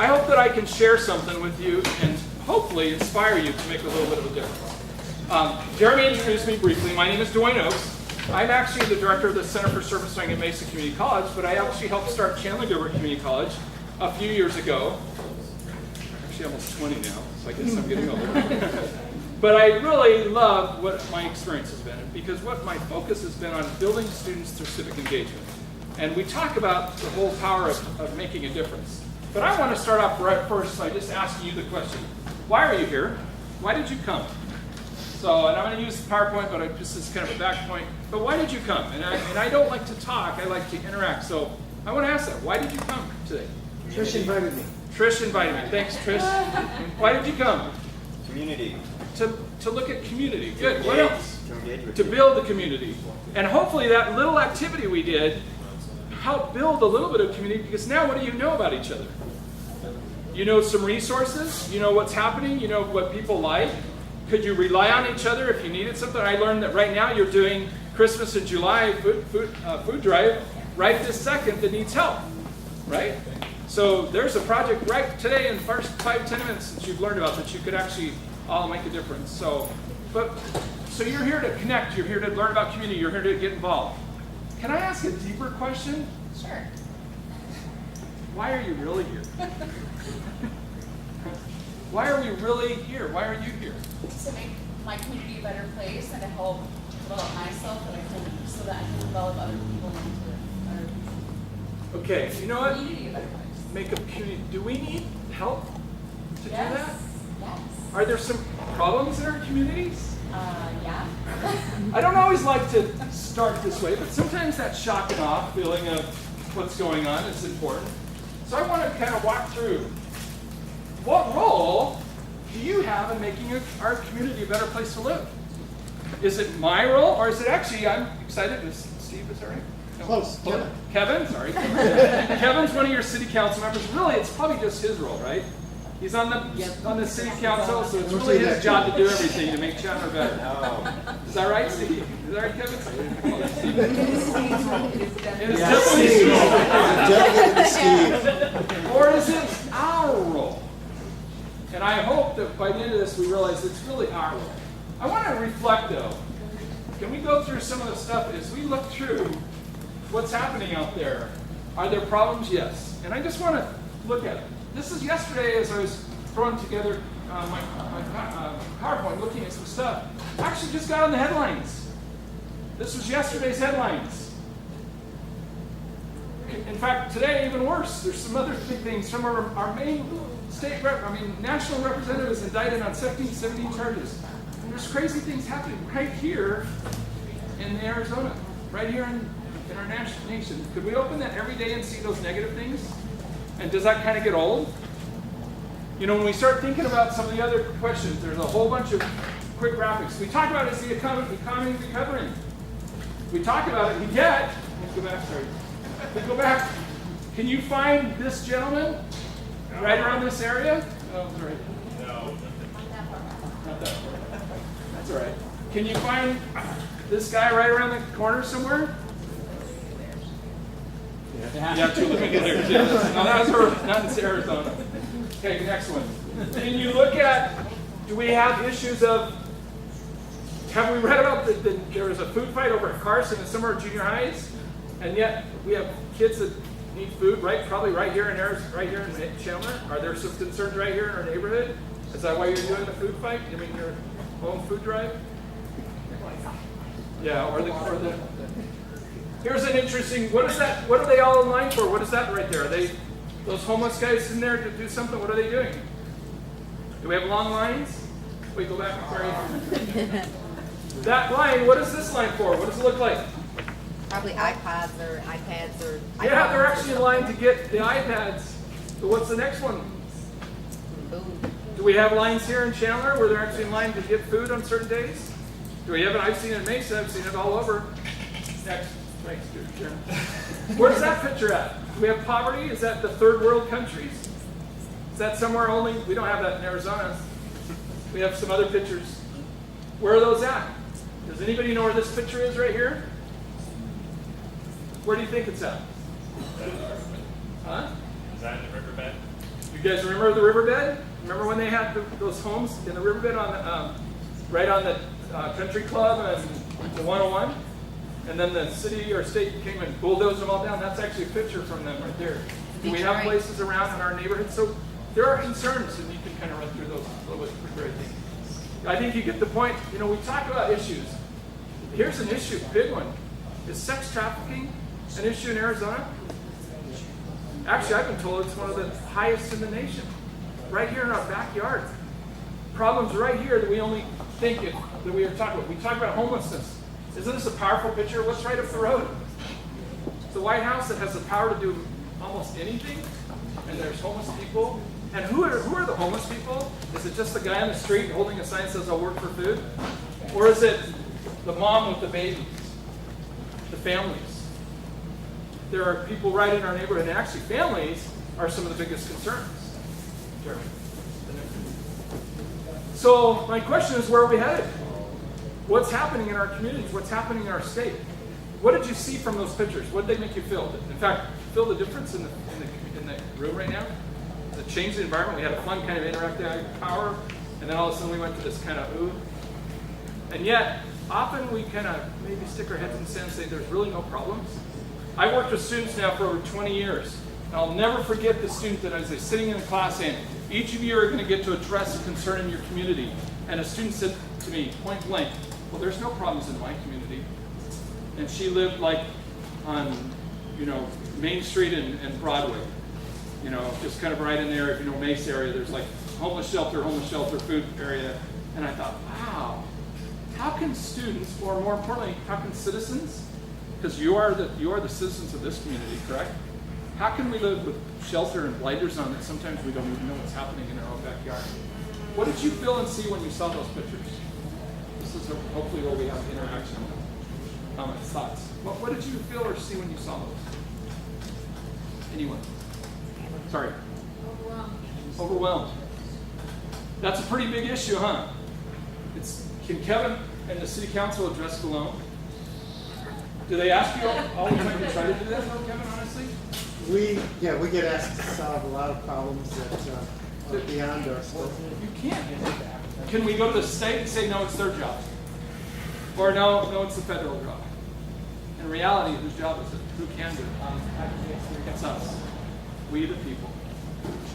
I hope that I can share something with you and hopefully inspire you to make a little bit of a difference. Jeremy introduced me briefly. My name is Dwayne Oakes. I'm actually the director of the Center for Service Learning at Mesa Community College, but I actually helped start Chandler Gilbert Community College a few years ago. Actually almost 20 now, so I guess I'm getting older. But I really love what my experience has been, because what my focus has been on building students through civic engagement. And we talk about the whole power of making a difference. But I want to start off right first by just asking you the question, why are you here? Why did you come? So, and I'm going to use the PowerPoint, but just as kind of a back point. But why did you come? And I don't like to talk, I like to interact. So I want to ask that, why did you come today? Trish invited me. Trish invited me. Thanks, Trish. Why did you come? Community. To look at community. Good. What else? To engage with To build the community. And hopefully that little activity we did helped build a little bit of community, because now what do you know about each other? You know some resources, you know what's happening, you know what people like. Could you rely on each other if you needed something? I learned that right now you're doing Christmas in July food drive right this second that needs help, right? So there's a project right today in the first 5-10 minutes that you've learned about that you could actually all make a difference. So you're here to connect, you're here to learn about community, you're here to get involved. Can I ask a deeper question? Sure. Why are you really here? Why are we really here? Why are you here? To make my community a better place and to help develop myself so that I can develop other people into other people. Okay, you know what? Community a better place. Make a community. Do we need help to do that? Yes. Are there some problems in our communities? Yeah. I don't always like to start this way, but sometimes that shock and awe feeling of what's going on is important. So I want to kind of walk through, what role do you have in making our community a better place to live? Is it my role, or is it actually, I'm excited, Steve, is that right? No. Close, Kevin. Kevin, sorry. Kevin's one of your city council members. Really, it's probably just his role, right? He's on the city council, so it's really his job to do everything to make Chandler better. No. Is that right, Steve? Is that right, Kevin? It is definitely Steve. Or is it our role? And I hope that by the end of this we realize it's really our role. I want to reflect though. Can we go through some of the stuff as we look through what's happening out there? Are there problems? Yes. And I just want to look at it. This is yesterday as I was throwing together my PowerPoint, looking at some stuff. I actually just got on the headlines. This was yesterday's headlines. In fact, today even worse. There's some other big things. Some of our main national representatives indicted on 17 charges. And there's crazy things happening right here in Arizona, right here in our nation. Could we open that every day and see those negative things? And does that kind of get old? You know, when we start thinking about some of the other questions, there's a whole bunch of quick graphics. We talk about is the economy recovering. We talk about it, we get, let's go back, sorry. Let's go back. Can you find this gentleman right around this area? Oh, sorry. No. Not that far. That's all right. Can you find this guy right around the corner somewhere? Yeah, two living there. No, that's Arizona. Okay, next one. Can you look at, do we have issues of, have we read about there was a food fight over at Carson and some of our junior highs, and yet we have kids that need food, right? Probably right here in Arizona, right here in Chandler. Are there some concerns right here in our neighborhood? Is that why you're doing the food fight? You mean your own food drive? Yeah, or the here's an interesting, what is that? What are they all in line for? What is that right there? Are they, those homeless guys in there to do something? What are they doing? Do we have long lines? Wait, go back. Sorry. That line, what is this line for? What does it look like? Probably iPads or iPads or iPhones. Yeah, they're actually in line to get the iPads. But what's the next one? Food. Do we have lines here in Chandler where they're actually in line to get food on certain days? Do we have it? I've seen it in Mesa. I've seen it all over. Next. Thanks, Sharon. Where's that picture at? Do we have poverty? Is that the third world countries? Is that somewhere only? We don't have that in Arizona. We have some other pictures. Where are those at? Does anybody know where this picture is right here? Where do you think it's at? Huh? Is that in the riverbed? You guys remember the riverbed? Remember when they had those homes in the riverbed on right on the country club and the 101? And then the city or state came and bulldozed them all down. That's actually a picture from them right there. Do we have places around in our neighborhood? So there are concerns, and you can kind of run through those a little bit quicker, I think. I think you get the point. You know, we talk about issues. Here's an issue, big one. Is sex trafficking an issue in Arizona? Actually, I've been told it's one of the highest in the nation. Right here in our backyard. Problems right here that we only think that we are talking about. We talk about homelessness. Isn't this a powerful picture? What's right up the road? It's the White House that has the power to do almost anything, and there's homeless people. And who are the homeless people? Is it just the guy on the street holding a sign that says, "I'll work for food"? Or is it the mom with the babies? The families? There are people right in our neighborhood, and actually families are some of the biggest concerns. Jeremy. So my question is, where are we headed? What's happening in our communities? What's happening in our state? What did you see from those pictures? What did they make you feel? In fact, feel the difference in the room right now? The change in the environment. We had a fun kind of interactive power, and then all of a sudden we went to this kind of ooh. And yet, often we kind of maybe stick our heads in the sand and say there's really no problems. I've worked with students now for over 20 years. And I'll never forget the student that as they're sitting in the class saying, each of you are going to get to address a concern in your community. And a student said to me, point blank, well, there's no problems in my community. And she lived like on, Main Street and Broadway. Just kind of right in there, if you know Mace area, there's like homeless shelter, food area. And I thought, wow, how can students, or more importantly, how can citizens, because you are the citizens of this community, correct? How can we live with shelter and blinders on that sometimes we don't even know what's happening in our own backyard? What did you feel and see when you saw those pictures? This is hopefully where we have interaction, comments, thoughts. What did you feel or see when you saw those? Anyone? Sorry. Overwhelmed. That's a pretty big issue, huh? Can Kevin and the city council address it alone? Do they ask you all the time to try to do that, Kevin, honestly? We get asked to solve a lot of problems that are beyond our scope. You can't. Can we go to the state and say, no, it's their job? Or no, it's the federal job? In reality, whose job is it? Who can do it? It's us. We the people.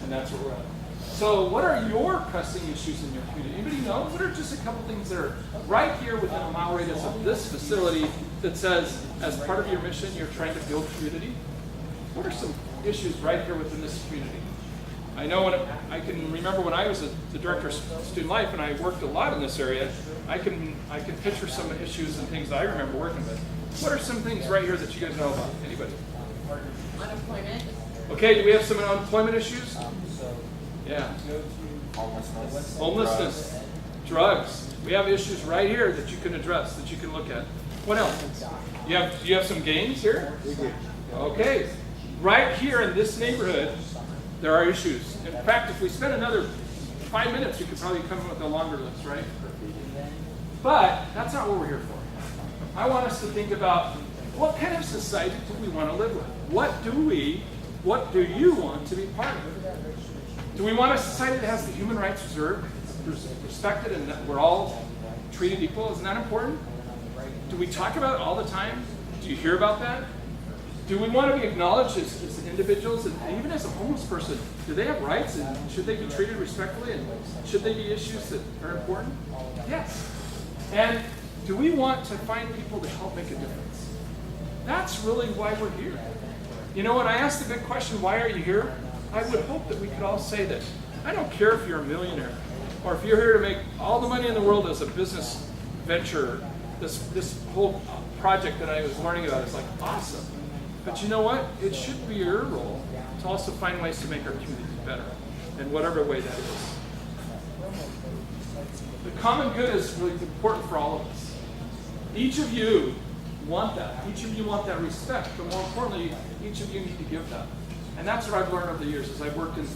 And that's where we're at. So what are your pressing issues in your community? Anybody know? What are just a couple things that are right here within a mile radius of this facility that says, as part of your mission, you're trying to build community? What are some issues right here within this community? I know I can remember when I was the director of student life and I worked a lot in this area, I can picture some issues and things that I remember working with. What are some things right here that you guys know about? Anybody? Unemployment. Okay, do we have some unemployment issues? Yeah. Homelessness. Drugs. We have issues right here that you can address, that you can look at. What else? Do you have some gains here? We do. Okay. Right here in this neighborhood, there are issues. In fact, if we spend another 5 minutes, we could probably come up with a longer list, right? But that's not what we're here for. I want us to think about what kind of society do we want to live with? What do you want to be part of? Do we want a society that has the human rights respected and that we're all treated equal? Isn't that important? Do we talk about it all the time? Do you hear about that? Do we want to be acknowledged as individuals, and even as a homeless person? Do they have rights, and should they be treated respectfully, and should they be issues that are important? Yes. And do we want to find people to help make a difference? That's really why we're here. When I ask the big question, why are you here? I would hope that we could all say that. I don't care if you're a millionaire, or if you're here to make all the money in the world as a business venture. This whole project that I was learning about is like awesome. But you know what? It should be your role to also find ways to make our communities better, in whatever way that is. The common good is really important for all of us. Each of you want that. Each of you want that respect, but more importantly, each of you need to give that. And that's what I've learned over the years as I've worked in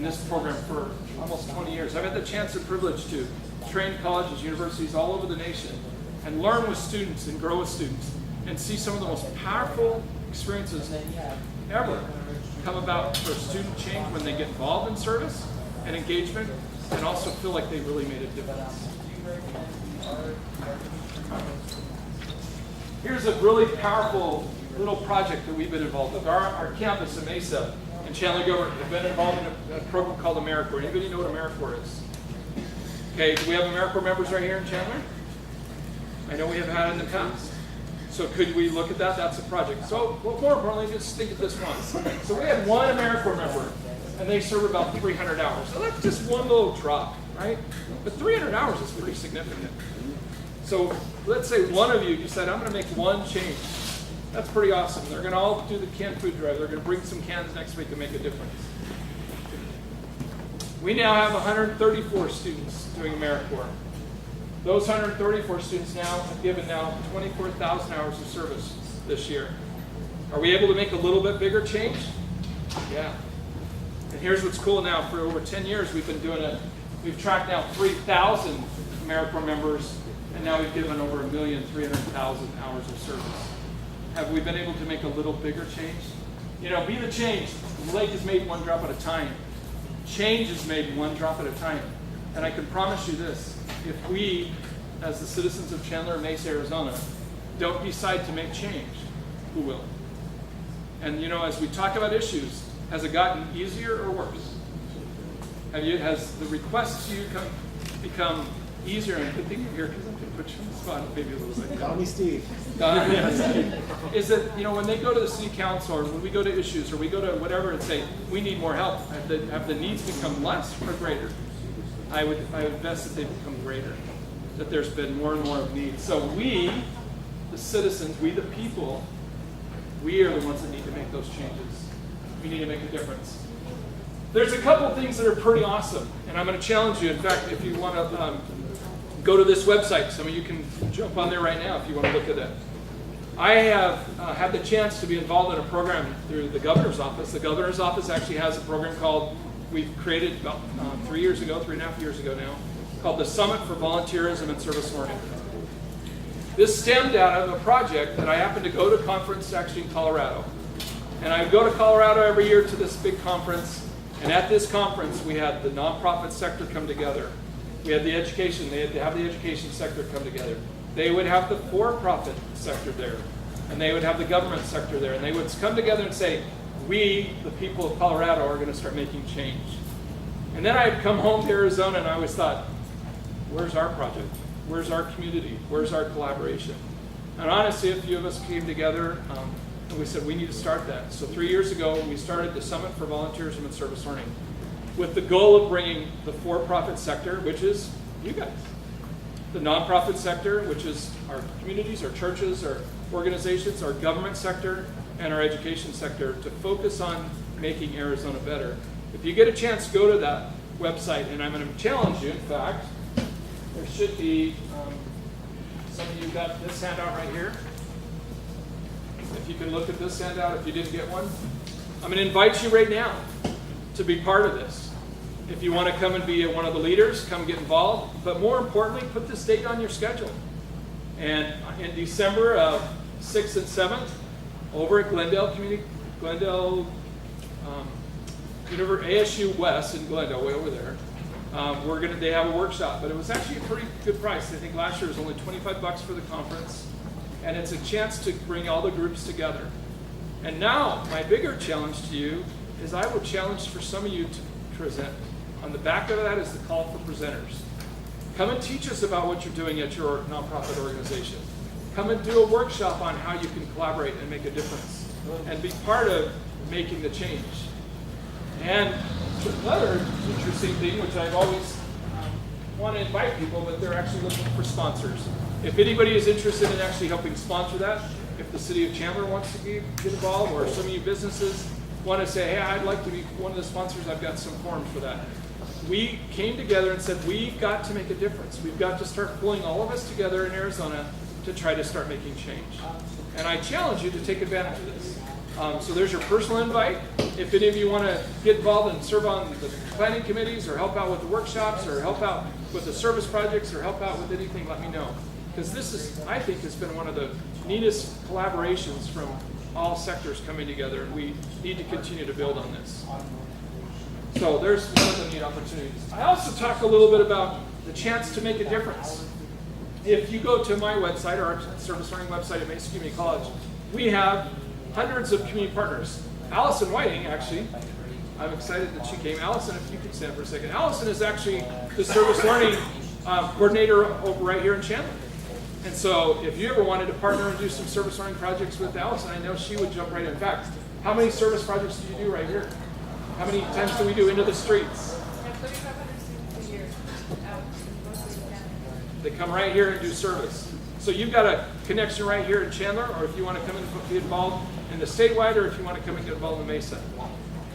this program for almost 20 years. I've had the chance and privilege to train colleges, universities all over the nation, and learn with students and grow with students, and see some of the most powerful experiences ever come about for student change when they get involved in service and engagement, and also feel like they really made a difference. Here's a really powerful little project that we've been involved with. Our campus in Mesa and Chandler Gilbert have been involved in a program called AmeriCorps. Anybody know what AmeriCorps is? Okay, do we have AmeriCorps members right here in Chandler? I know we have had in the past. So could we look at that? That's a project. So well, more importantly, just think of this once. So we had one AmeriCorps member, and they serve about 300 hours. So that's just one little drop, right? But 300 hours is pretty significant. So let's say one of you said, I'm going to make one change. That's pretty awesome. They're going to all do the canned food drive. They're going to bring some cans next week and make a difference. We now have 134 students doing AmeriCorps. Those 134 students now have given now 24,000 hours of service this year. Are we able to make a little bit bigger change? Yeah. And here's what's cool now. For over 10 years, we've been doing it. We've tracked now 3,000 AmeriCorps members, and now we've given over 1,300,000 hours of service. Have we been able to make a little bigger change? You know, be the change. The lake is made one drop at a time. Change is made one drop at a time. And I can promise you this, if we, as the citizens of Chandler and Mesa, Arizona, don't decide to make change, who will? And you know, as we talk about issues, has it gotten easier or worse? Has the requests to you become easier? And good thing you're here because I'm going to put you on the spot maybe a little bit. Call me Steve. Is that, you know, when they go to the city council or when we go to issues or we go to whatever and say, we need more help, have the needs become less or greater? I would bet that they've become greater, that there's been more and more of needs. So we, the citizens, we the people, we are the ones that need to make those changes. We need to make a difference. There's a couple things that are pretty awesome, and I'm going to challenge you. In fact, if you want to go to this website, some of you can jump on there right now if you want to look at it. I have had the chance to be involved in a program through the governor's office. The governor's office actually has a program called, we've created about 3.5 years ago now, called the Summit for Volunteerism and Service Learning. This stemmed out of a project that I happened to go to a conference actually in Colorado. And I go to Colorado every year to this big conference, and at this conference we had the nonprofit sector come together. We had the education, they had to have the education sector come together. They would have the for-profit sector there, and they would have the government sector there, and they would come together and say, we, the people of Colorado, are going to start making change. And then I'd come home to Arizona and I always thought, where's our project? Where's our community? Where's our collaboration? And honestly, a few of us came together and we said, we need to start that. So 3 years ago, we started the Summit for Volunteerism and Service Learning with the goal of bringing the for-profit sector, which is you guys, the nonprofit sector, which is our communities, our churches, our organizations, our government sector, and our education sector, to focus on making Arizona better. If you get a chance, go to that website, and I'm going to challenge you. In fact, there should be, some of you got this handout right here. If you can look at this handout, if you didn't get one, I'm going to invite you right now to be part of this. If you want to come and be one of the leaders, come get involved. But more importantly, put this date on your schedule. And in December of 6th and 7th, over at Glendale ASU West in Glendale, way over there, they have a workshop, but it was actually a pretty good price. I think last year it was only $25 for the conference, and it's a chance to bring all the groups together. And now, my bigger challenge to you is I would challenge for some of you to present. On the back of that is the call for presenters. Come and teach us about what you're doing at your nonprofit organization. Come and do a workshop on how you can collaborate and make a difference and be part of making the change. And another interesting thing, which I've always want to invite people, but they're actually looking for sponsors. If anybody is interested in actually helping sponsor that, if the city of Chandler wants to get involved, or some of you businesses want to say, hey, I'd like to be one of the sponsors, I've got some forms for that. We came together and said, we've got to make a difference. We've got to start pulling all of us together in Arizona to try to start making change. And I challenge you to take advantage of this. So there's your personal invite. If any of you want to get involved and serve on the planning committees or help out with the workshops or help out with the service projects or help out with anything, let me know. Because this is, I think, has been one of the neatest collaborations from all sectors coming together, and we need to continue to build on this. So there's one of the neat opportunities. I also talk a little bit about the chance to make a difference. If you go to my website, or our service learning website at Mesa Community College, we have hundreds of community partners. Allison Whiting, actually, I'm excited that she came. Allison, if you could stand for a second. Allison is actually the service learning coordinator over right here in Chandler. And so if you ever wanted to partner and do some service learning projects with Allison, I know she would jump right in. In fact, how many service projects do you do right here? How many times do we do into the streets? We have 3,500 students a year out mostly in Canada. They come right here and do service. So you've got a connection right here in Chandler, or if you want to come and be involved in the statewide, or if you want to come and get involved in Mesa.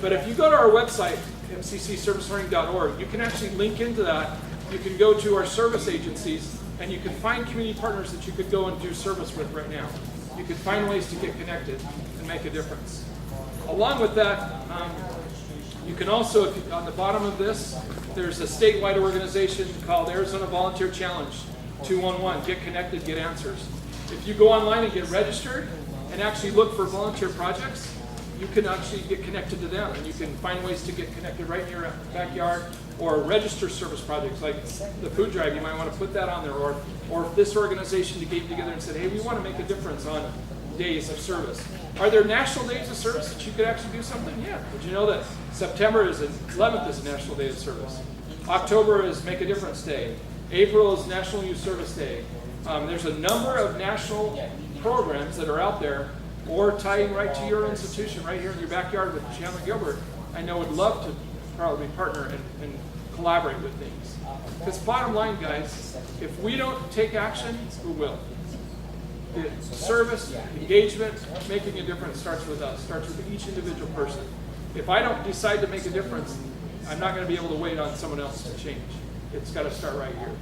But if you go to our website, mccservicelearning.org, you can actually link into that. You can go to our service agencies, and you can find community partners that you could go and do service with right now. You could find ways to get connected and make a difference. Along with that, you can also, if you, on the bottom of this, there's a statewide organization called Arizona Volunteer Challenge 211. Get connected, get answers. If you go online and get registered and actually look for volunteer projects, you can actually get connected to them, and you can find ways to get connected right in your backyard, or register service projects like the food drive. You might want to put that on there, or if this organization came together and said, hey, we want to make a difference on days of service. Are there national days of service that you could actually do something? Yeah. Did you know that September is 11th is National Day of Service? October is Make a Difference Day. April is National Youth Service Day. There's a number of national programs that are out there, or tying right to your institution right here in your backyard with Chandler Gilbert. I know would love to probably partner and collaborate with things. Because bottom line, guys, if we don't take action, who will? The service, engagement, making a difference starts with us, starts with each individual person. If I don't decide to make a difference, I'm not going to be able to wait on someone else to change. It's got to start right here.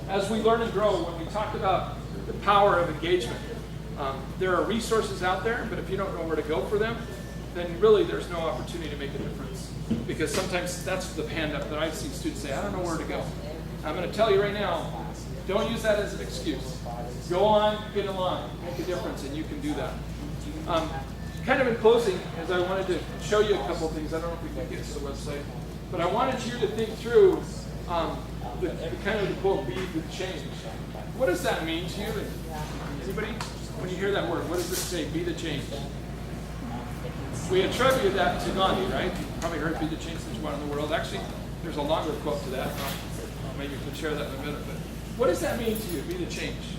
As we learn and grow, when we talked about the power of engagement, there are resources out there, but if you don't know where to go for them, then really there's no opportunity to make a difference. Because sometimes that's the hand-up that I've seen students say, I don't know where to go. I'm going to tell you right now, don't use that as an excuse. Go on, get along, make a difference, and you can do that. Kind of in closing, as I wanted to show you a couple of things, I don't know if we can get to the website, but I wanted you to think through the kind of the quote, be the change. What does that mean to you? Anybody? When you hear that word, what does it say, be the change? We attribute that to Gandhi, right? You've probably heard be the change that you want in the world. Actually, there's a longer quote to that. Maybe you can share that in a minute. But what does that mean to you, be the change?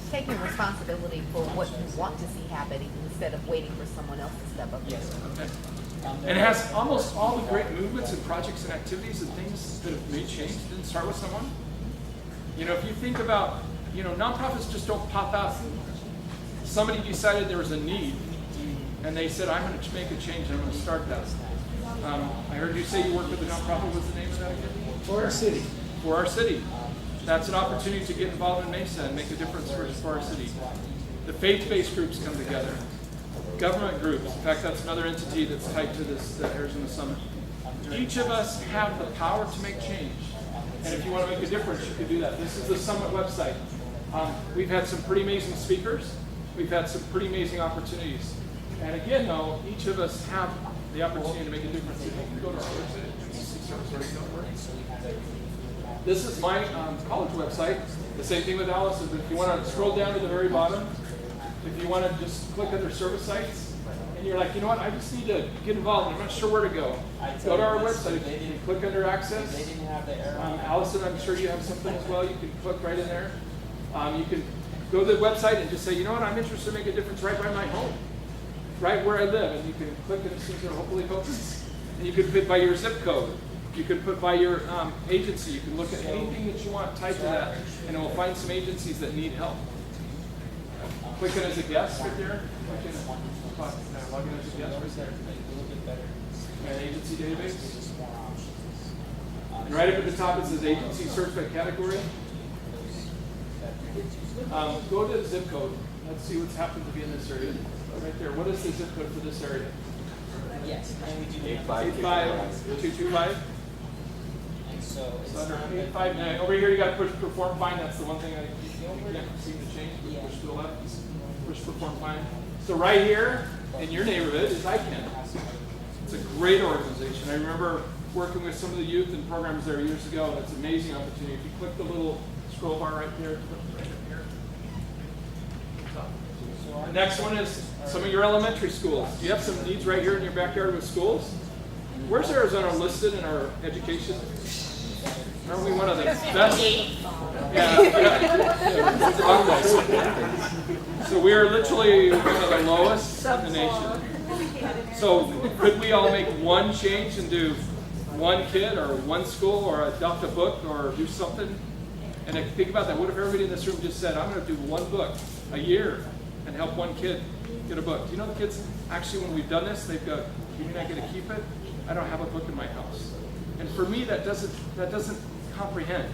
Taking responsibility for what you want to see happening instead of waiting for someone else to step up. Yes. Okay. And it has almost all the great movements and projects and activities and things that have made change didn't start with someone. You know, if you think about, you know, nonprofits just don't pop out. Somebody decided there was a need, and they said, I'm going to make a change, and I'm going to start that. I heard you say you work with a nonprofit. What's the name of that again? For our city. For Our City. That's an opportunity to get involved in Mesa and make a difference for our city. The faith-based groups come together. Government groups. In fact, that's another entity that's tied to this Arizona Summit. Each of us have the power to make change. And if you want to make a difference, you can do that. This is the Summit website. We've had some pretty amazing speakers. We've had some pretty amazing opportunities. And again, though, each of us have the opportunity to make a difference. If you can go to our website, this is my college website. The same thing with Allison, but if you want to scroll down to the very bottom, if you want to just click under service sites, and you're like, you know what, I just need to get involved, I'm not sure where to go. Go to our website, you can click under access. They didn't have the arrow. Allison, I'm sure you have something as well, you can click right in there. You can go to the website and just say, you know what, I'm interested in making a difference right by my home, right where I live, and you can click and see it hopefully opens. And you can put by your zip code. You can put by your agency. You can look at anything that you want tied to that, and it will find some agencies that need help. Click it as a guest right there. Click in, log in as a guest right there. And agency database. And right up at the top it says agency search by category. Go to the zip code. Let's see what's happened to be in this area. Right there. What is the zip code for this area? Yes, and we do 85225. And so it's Under not 859. Over here you got to push perform find. That's the one thing I can't seem to change. Push to the left. Push perform fine. So right here in your neighborhood is ICANN. It's a great organization. I remember working with some of the youth and programs there years ago, and it's an amazing opportunity. If you click the little scroll bar right there, right up here. The next one is some of your elementary schools. Do you have some needs right here in your backyard with schools? Where's Arizona listed in our education? Aren't we one of the best? So we are literally one of the lowest in the nation. So could we all make one change and do one kid or one school or adopt a book or do something? And if you think about that, what if everybody in this room just said, I'm going to do one book a year and help one kid get a book? Do you know the kids, actually when we've done this, they've got, you mean I get to keep it? I don't have a book in my house. And for me, that doesn't comprehend,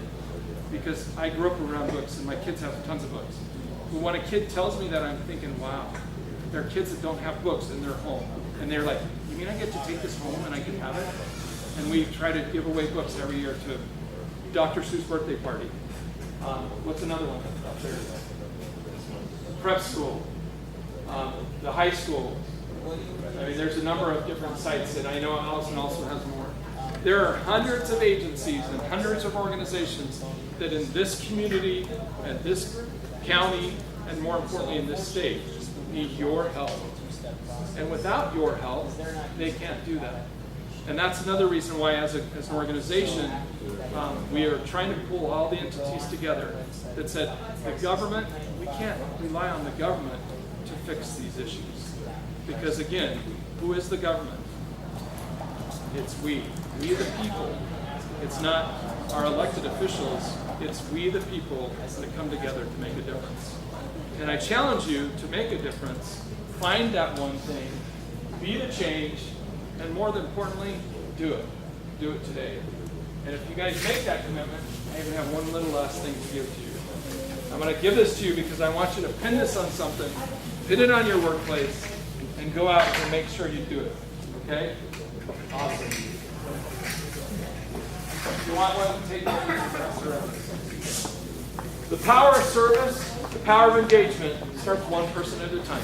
because I grew up around books and my kids have tons of books. But when a kid tells me that, I'm thinking, wow, there are kids that don't have books in their home. And they're like, you mean I get to take this home and I can have it? And we try to give away books every year to Dr. Seuss birthday party. What's another one up there? Prep school, the high school. I mean, there's a number of different sites, and I know Allison also has more. There are hundreds of agencies and hundreds of organizations that in this community, and this county, and more importantly in this state, need your help. And without your help, they can't do that. And that's another reason why as an organization, we are trying to pull all the entities together that said, the government, we can't rely on the government to fix these issues. Because again, who is the government? It's we the people. It's not our elected officials, it's we the people that come together to make a difference. And I challenge you to make a difference, find that one thing, be the change, and more than importantly, do it. Do it today. And if you guys make that commitment, I even have one little last thing to give to you. I'm going to give this to you because I want you to pin this on something, pin it on your workplace, and go out and make sure you do it. Okay? Awesome. If you want one, take it. The power of service, the power of engagement starts one person at a time.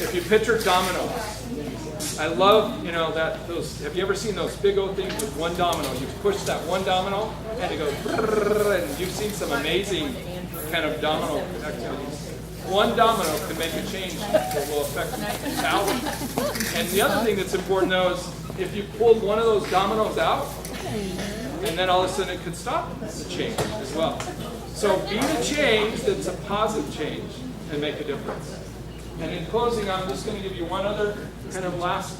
If you picture dominoes, I love, have you ever seen those big old things with one domino? You push that one domino and it goes, and you've seen some amazing kind of domino activities. One domino can make a change that will affect thousands. And the other thing that's important though is if you pulled one of those dominoes out, and then all of a sudden it could stop the change as well. So be the change that's a positive change and make a difference. And in closing, I'm just going to give you one other kind of last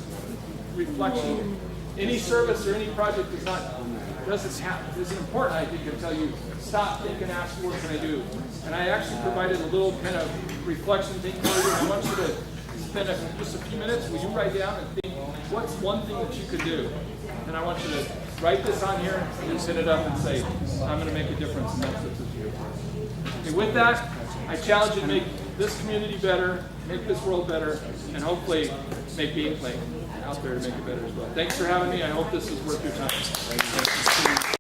reflection. Any service or any project isn't important, I think, until you stop, think, and ask, what can I do? And I actually provided a little kind of reflection thing for you. I want you to spend just a few minutes. Will you write down and think, what's one thing that you could do? And I want you to write this on here and set it up and say, I'm going to make a difference, and that's what this is. Okay, with that, I challenge you to make this community better, make this world better, and hopefully make Gangplank out there to make it better as well. Thanks for having me. I hope this is worth your time.